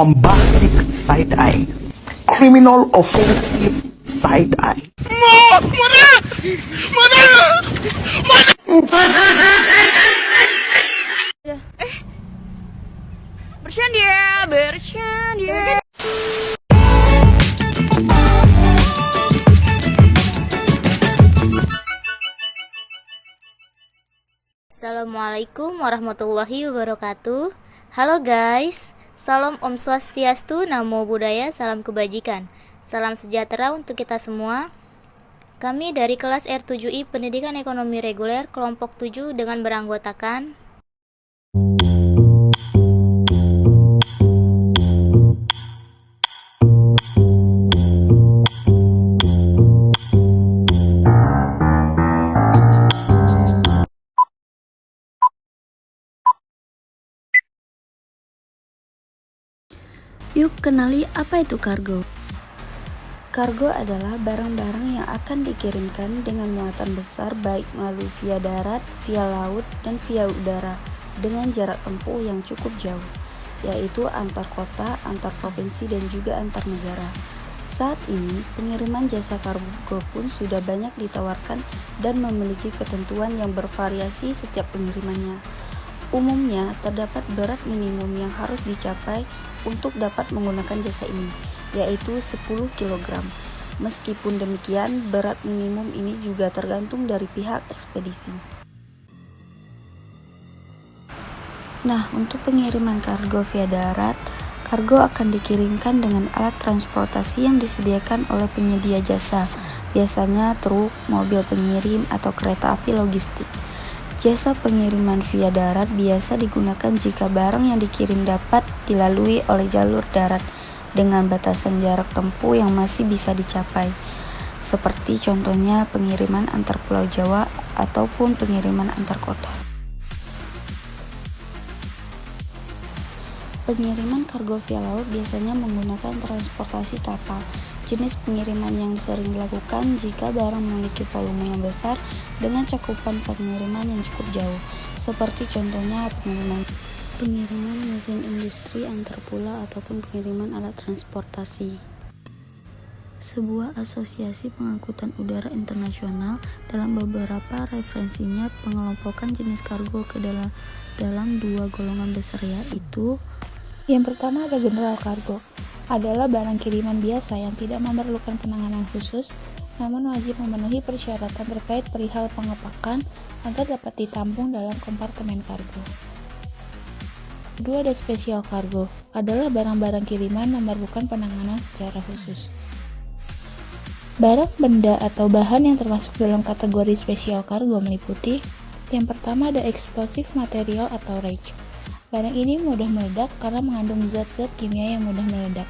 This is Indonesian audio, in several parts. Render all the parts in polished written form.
bombastic side eye, criminal offensive side eye. Bercanda. Assalamualaikum warahmatullahi wabarakatuh. Halo guys, salam Om Swastiastu, Namo Buddhaya, salam kebajikan. Salam sejahtera untuk kita semua. Kami dari kelas R7I Pendidikan Ekonomi Reguler kelompok 7 dengan beranggotakan Yuk kenali apa itu kargo. Kargo adalah barang-barang yang akan dikirimkan dengan muatan besar baik melalui via darat, via laut, dan via udara dengan jarak tempuh yang cukup jauh, yaitu antar kota, antar provinsi, dan juga antar negara. Saat ini, pengiriman jasa kargo pun sudah banyak ditawarkan dan memiliki ketentuan yang bervariasi setiap pengirimannya. Umumnya, terdapat berat minimum yang harus dicapai untuk dapat menggunakan jasa ini, yaitu 10 kg. Meskipun demikian, berat minimum ini juga tergantung dari pihak ekspedisi. Nah, untuk pengiriman kargo via darat, kargo akan dikirimkan dengan alat transportasi yang disediakan oleh penyedia jasa, biasanya truk, mobil pengirim, atau kereta api logistik. Jasa pengiriman via darat biasa digunakan jika barang yang dikirim dapat dilalui oleh jalur darat dengan batasan jarak tempuh yang masih bisa dicapai, seperti contohnya pengiriman antar Pulau Jawa ataupun pengiriman antar kota. Pengiriman kargo via laut biasanya menggunakan transportasi kapal. Jenis pengiriman yang sering dilakukan jika barang memiliki volume yang besar dengan cakupan pengiriman yang cukup jauh, seperti contohnya pengiriman mesin industri antar pulau ataupun pengiriman alat transportasi. Sebuah asosiasi pengangkutan udara internasional dalam beberapa referensinya pengelompokan jenis kargo ke dalam dua golongan besar, yaitu yang pertama ada general cargo, adalah barang kiriman biasa yang tidak memerlukan penanganan khusus, namun wajib memenuhi persyaratan terkait perihal pengepakan agar dapat ditampung dalam kompartemen kargo. Kedua ada special cargo, adalah barang-barang kiriman yang memerlukan penanganan secara khusus. Barang, benda, atau bahan yang termasuk dalam kategori special cargo meliputi: yang pertama ada explosive material atau rage. Barang ini mudah meledak karena mengandung zat-zat kimia yang mudah meledak.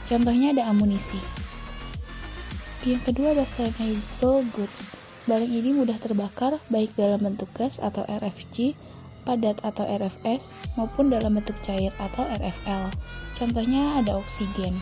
Contohnya ada amunisi. Yang kedua ada flammable goods. Barang ini mudah terbakar baik dalam bentuk gas atau RFG, padat atau RFS, maupun dalam bentuk cair atau RFL. Contohnya ada oksigen.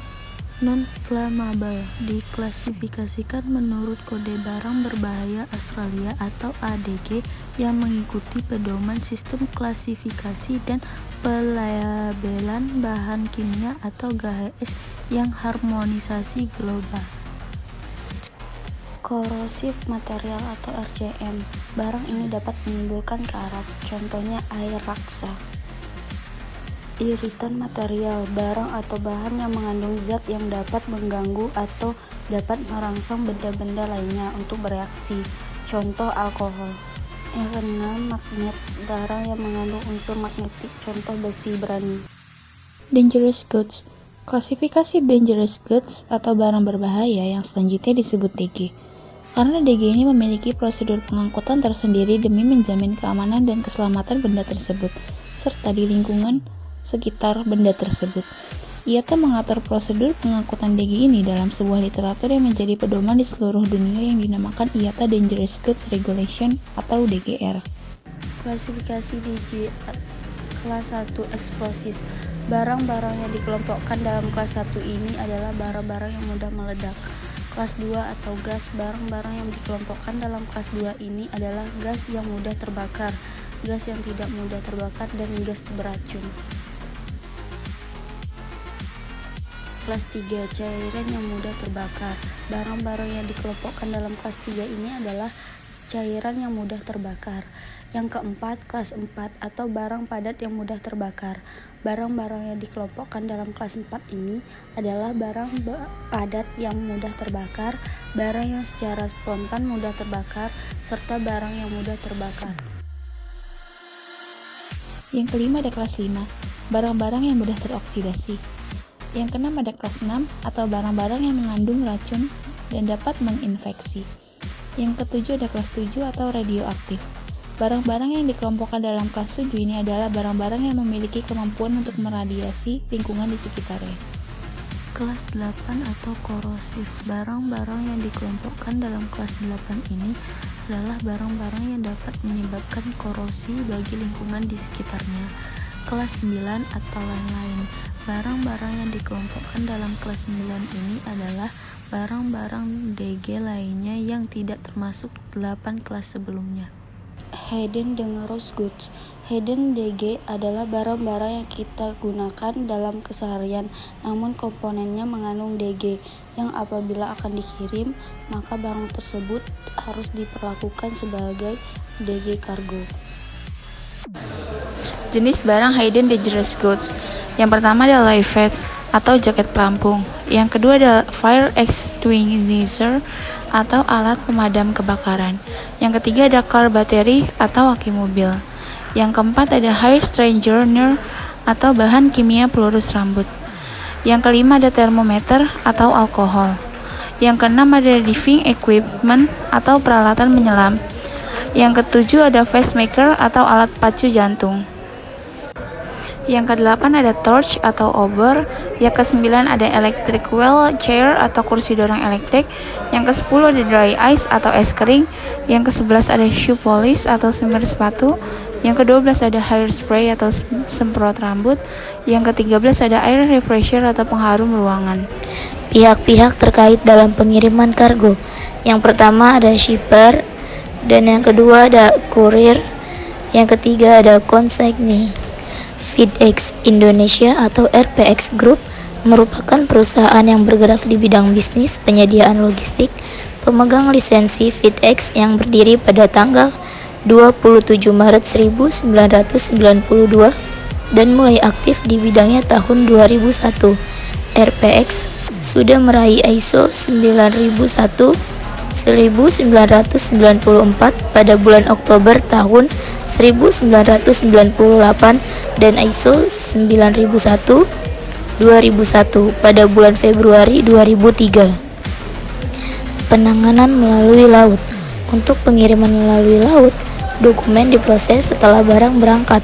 Non-flammable diklasifikasikan menurut Kode Barang Berbahaya Australia atau ADG yang mengikuti pedoman sistem klasifikasi dan pelabelan bahan kimia atau GHS yang harmonisasi global. Corrosive material atau RCM, barang ini dapat menimbulkan karat, contohnya air raksa. Iritan material, barang atau bahan yang mengandung zat yang dapat mengganggu atau dapat merangsang benda-benda lainnya untuk bereaksi, contoh alkohol. Yang keenam, magnet, barang yang mengandung unsur magnetik, contoh besi berani. Dangerous goods, klasifikasi dangerous goods atau barang berbahaya yang selanjutnya disebut DG. Karena DG ini memiliki prosedur pengangkutan tersendiri demi menjamin keamanan dan keselamatan benda tersebut, serta di lingkungan sekitar benda tersebut. IATA mengatur prosedur pengangkutan DG ini dalam sebuah literatur yang menjadi pedoman di seluruh dunia yang dinamakan IATA Dangerous Goods Regulation atau DGR. Klasifikasi DG kelas 1 eksplosif. Barang-barang yang dikelompokkan dalam kelas 1 ini adalah barang-barang yang mudah meledak. Kelas 2 atau gas, barang-barang yang dikelompokkan dalam kelas 2 ini adalah gas yang mudah terbakar, gas yang tidak mudah terbakar, dan gas beracun. Kelas 3, cairan yang mudah terbakar. Barang-barang yang dikelompokkan dalam kelas 3 ini adalah cairan yang mudah terbakar. Yang keempat, kelas 4 atau barang padat yang mudah terbakar. Barang-barang yang dikelompokkan dalam kelas 4 ini adalah barang padat yang mudah terbakar, barang yang secara spontan mudah terbakar, serta barang yang mudah terbakar. Yang kelima ada kelas 5, barang-barang yang mudah teroksidasi. Yang keenam ada kelas 6 atau barang-barang yang mengandung racun dan dapat menginfeksi. Yang ketujuh ada kelas 7 atau radioaktif. Barang-barang yang dikelompokkan dalam kelas 7 ini adalah barang-barang yang memiliki kemampuan untuk meradiasi lingkungan di sekitarnya. Kelas 8 atau korosif. Barang-barang yang dikelompokkan dalam kelas 8 ini adalah barang-barang yang dapat menyebabkan korosi bagi lingkungan di sekitarnya. Kelas 9 atau lain-lain. Barang-barang yang dikelompokkan dalam kelas 9 ini adalah barang-barang DG lainnya yang tidak termasuk 8 kelas sebelumnya. Hidden dangerous goods. Hidden DG adalah barang-barang yang kita gunakan dalam keseharian, namun komponennya mengandung DG, yang apabila akan dikirim, maka barang tersebut harus diperlakukan sebagai DG kargo. Jenis barang hidden dangerous goods. Yang pertama adalah live vest atau jaket pelampung. Yang kedua adalah fire extinguisher atau alat pemadam kebakaran. Yang ketiga ada car battery atau aki mobil. Yang keempat ada hair straightener atau bahan kimia pelurus rambut. Yang kelima ada termometer atau alkohol. Yang keenam ada diving equipment atau peralatan menyelam. Yang ketujuh ada pacemaker atau alat pacu jantung. Yang kedelapan ada torch atau obor. Yang kesembilan ada electric wheel chair atau kursi dorong elektrik. Yang kesepuluh ada dry ice atau es kering. Yang kesebelas ada shoe polish atau semir sepatu. Yang kedua belas ada hair spray atau semprot rambut. Yang ke-13 ada air refresher atau pengharum ruangan. Pihak-pihak terkait dalam pengiriman kargo. Yang pertama ada shipper, dan yang kedua ada kurir. Yang ketiga ada konsignee. FedEx Indonesia atau RPX Group merupakan perusahaan yang bergerak di bidang bisnis penyediaan logistik, pemegang lisensi FedEx yang berdiri pada tanggal 27 Maret 1992 dan mulai aktif di bidangnya tahun 2001. RPX sudah meraih ISO 1994 pada bulan Oktober tahun 1998 dan ISO 9001 2001 pada bulan Februari 2003. Penanganan melalui laut. Untuk pengiriman melalui laut, dokumen diproses setelah barang berangkat.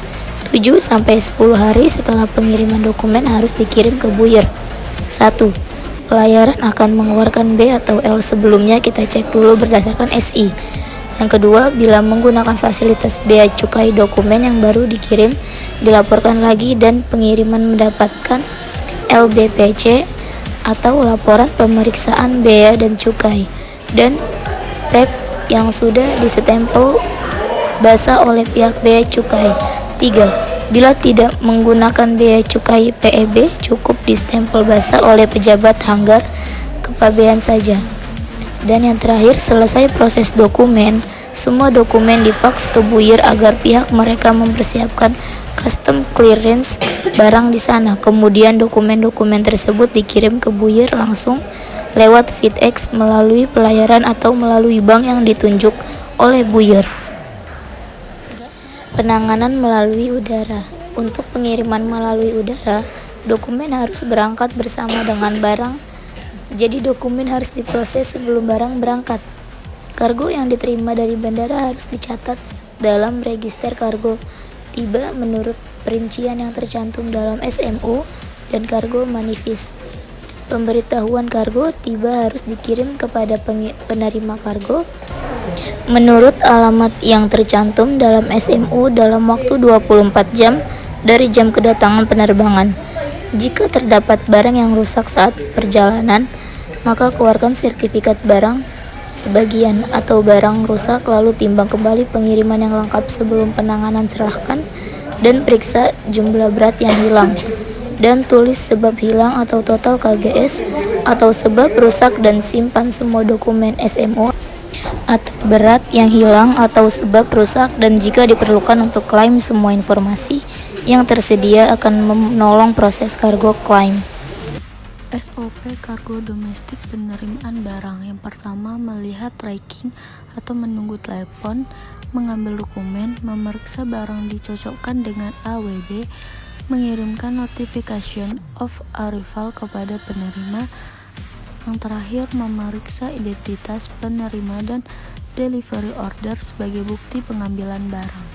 7-10 hari setelah pengiriman dokumen harus dikirim ke buyer. 1. Pelayaran akan mengeluarkan B atau L, sebelumnya kita cek dulu berdasarkan SI. Yang kedua, bila menggunakan fasilitas bea cukai, dokumen yang baru dikirim dilaporkan lagi dan pengiriman mendapatkan LBPC atau laporan pemeriksaan bea dan cukai, dan PEP yang sudah disestempel basah oleh pihak bea cukai. 3. Bila tidak menggunakan bea cukai PEB, cukup distempel basah oleh pejabat hanggar kepabean saja. Dan yang terakhir, selesai proses dokumen, semua dokumen difaks ke buyer agar pihak mereka mempersiapkan custom clearance barang di sana. Kemudian dokumen-dokumen tersebut dikirim ke buyer langsung lewat FedEx melalui pelayaran atau melalui bank yang ditunjuk oleh buyer. Penanganan melalui udara. Untuk pengiriman melalui udara, dokumen harus berangkat bersama dengan barang. Jadi dokumen harus diproses sebelum barang berangkat. Kargo yang diterima dari bandara harus dicatat dalam register kargo tiba menurut perincian yang tercantum dalam SMU dan kargo manifest. Pemberitahuan kargo tiba harus dikirim kepada penerima kargo menurut alamat yang tercantum dalam SMU dalam waktu 24 jam dari jam kedatangan penerbangan. Jika terdapat barang yang rusak saat perjalanan, maka keluarkan sertifikat barang sebagian atau barang rusak, lalu timbang kembali pengiriman yang lengkap sebelum penanganan, serahkan dan periksa jumlah berat yang hilang. dan tulis sebab hilang atau total KGS atau sebab rusak dan simpan semua dokumen SMO atau berat yang hilang atau sebab rusak, dan jika diperlukan untuk klaim semua informasi yang tersedia akan menolong proses kargo klaim. SOP kargo domestik penerimaan barang. Yang pertama, melihat tracking atau menunggu telepon, mengambil dokumen, memeriksa barang dicocokkan dengan AWB, mengirimkan notification of arrival kepada penerima. Yang terakhir, memeriksa identitas penerima dan delivery order sebagai bukti pengambilan barang.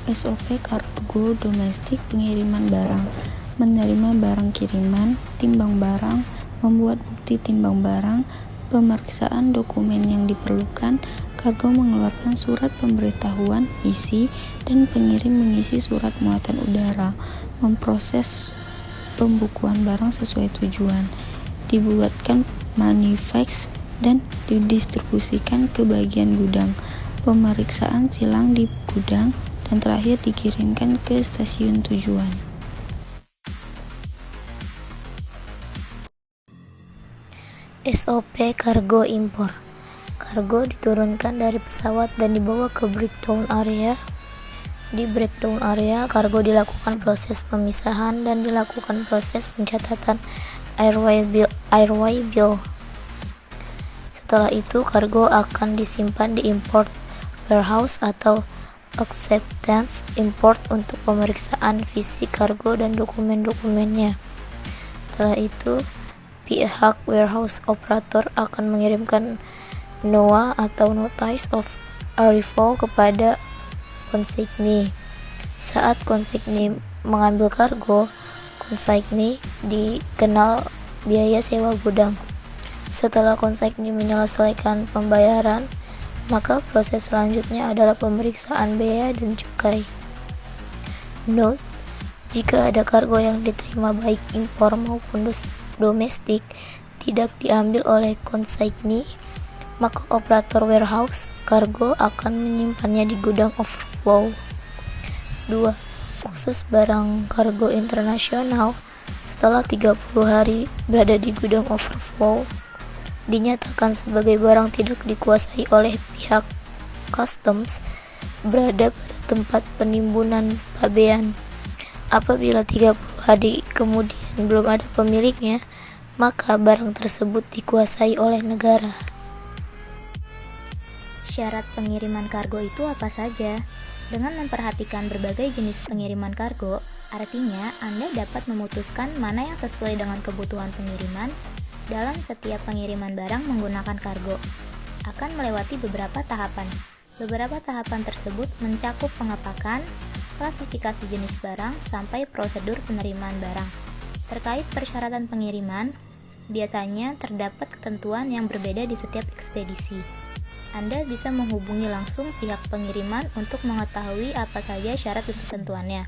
SOP kargo domestik pengiriman barang. Menerima barang kiriman, timbang barang, membuat bukti timbang barang, pemeriksaan dokumen yang diperlukan, kargo mengeluarkan surat pemberitahuan isi, dan pengirim mengisi surat muatan udara, memproses pembukuan barang sesuai tujuan, dibuatkan manifest dan didistribusikan ke bagian gudang, pemeriksaan silang di gudang, dan terakhir dikirimkan ke stasiun tujuan. SOP kargo impor. Kargo diturunkan dari pesawat dan dibawa ke breakdown area. Di breakdown area, kargo dilakukan proses pemisahan dan dilakukan proses pencatatan airway bill. Setelah itu, kargo akan disimpan di import warehouse atau acceptance import untuk pemeriksaan fisik kargo dan dokumen-dokumennya. Setelah itu, pihak warehouse operator akan mengirimkan NOA atau Notice of Arrival kepada konsignee. Saat konsignee mengambil kargo, konsignee dikenal biaya sewa gudang. Setelah konsignee menyelesaikan pembayaran, maka proses selanjutnya adalah pemeriksaan bea dan cukai. Note: jika ada kargo yang diterima baik impor maupun domestik tidak diambil oleh konsignee, maka operator warehouse kargo akan menyimpannya di gudang overflow. 2. Khusus barang kargo internasional, setelah 30 hari berada di gudang overflow, dinyatakan sebagai barang tidak dikuasai oleh pihak customs berada pada tempat penimbunan pabean. Apabila 30 hari kemudian belum ada pemiliknya, maka barang tersebut dikuasai oleh negara. Syarat pengiriman kargo itu apa saja? Dengan memperhatikan berbagai jenis pengiriman kargo, artinya Anda dapat memutuskan mana yang sesuai dengan kebutuhan pengiriman. Dalam setiap pengiriman barang menggunakan kargo akan melewati beberapa tahapan. Beberapa tahapan tersebut mencakup pengepakan, klasifikasi jenis barang, sampai prosedur penerimaan barang. Terkait persyaratan pengiriman, biasanya terdapat ketentuan yang berbeda di setiap ekspedisi. Anda bisa menghubungi langsung pihak pengiriman untuk mengetahui apa saja syarat dan ketentuannya.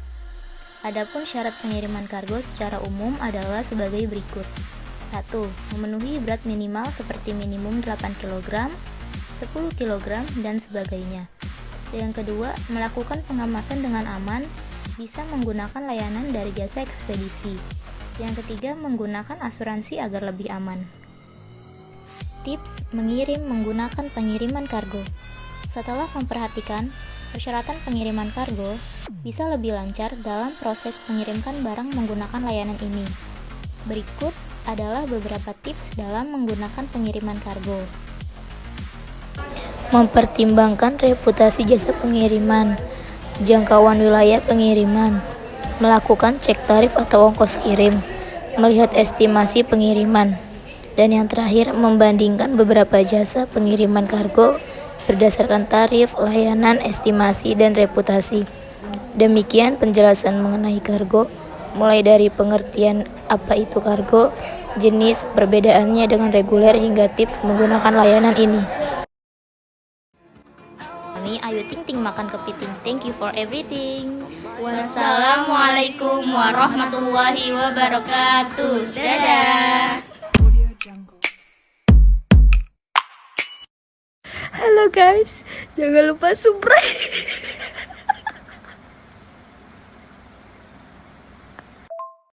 Adapun syarat pengiriman kargo secara umum adalah sebagai berikut. 1. Memenuhi berat minimal seperti minimum 8 kg, 10 kg, dan sebagainya. Yang kedua, melakukan pengemasan dengan aman, bisa menggunakan layanan dari jasa ekspedisi. Yang ketiga, menggunakan asuransi agar lebih aman. Tips mengirim menggunakan pengiriman kargo. Setelah memperhatikan persyaratan pengiriman kargo, bisa lebih lancar dalam proses mengirimkan barang menggunakan layanan ini. Berikut adalah beberapa tips dalam menggunakan pengiriman kargo. Mempertimbangkan reputasi jasa pengiriman, jangkauan wilayah pengiriman, melakukan cek tarif atau ongkos kirim, melihat estimasi pengiriman, dan yang terakhir membandingkan beberapa jasa pengiriman kargo berdasarkan tarif, layanan, estimasi, dan reputasi. Demikian penjelasan mengenai kargo, mulai dari pengertian apa itu kargo, jenis, perbedaannya dengan reguler, hingga tips menggunakan layanan ini. Ayu Ting Ting makan kepiting. Thank you for everything. Wassalamualaikum warahmatullahi wabarakatuh. Dadah. Halo guys, jangan lupa subscribe.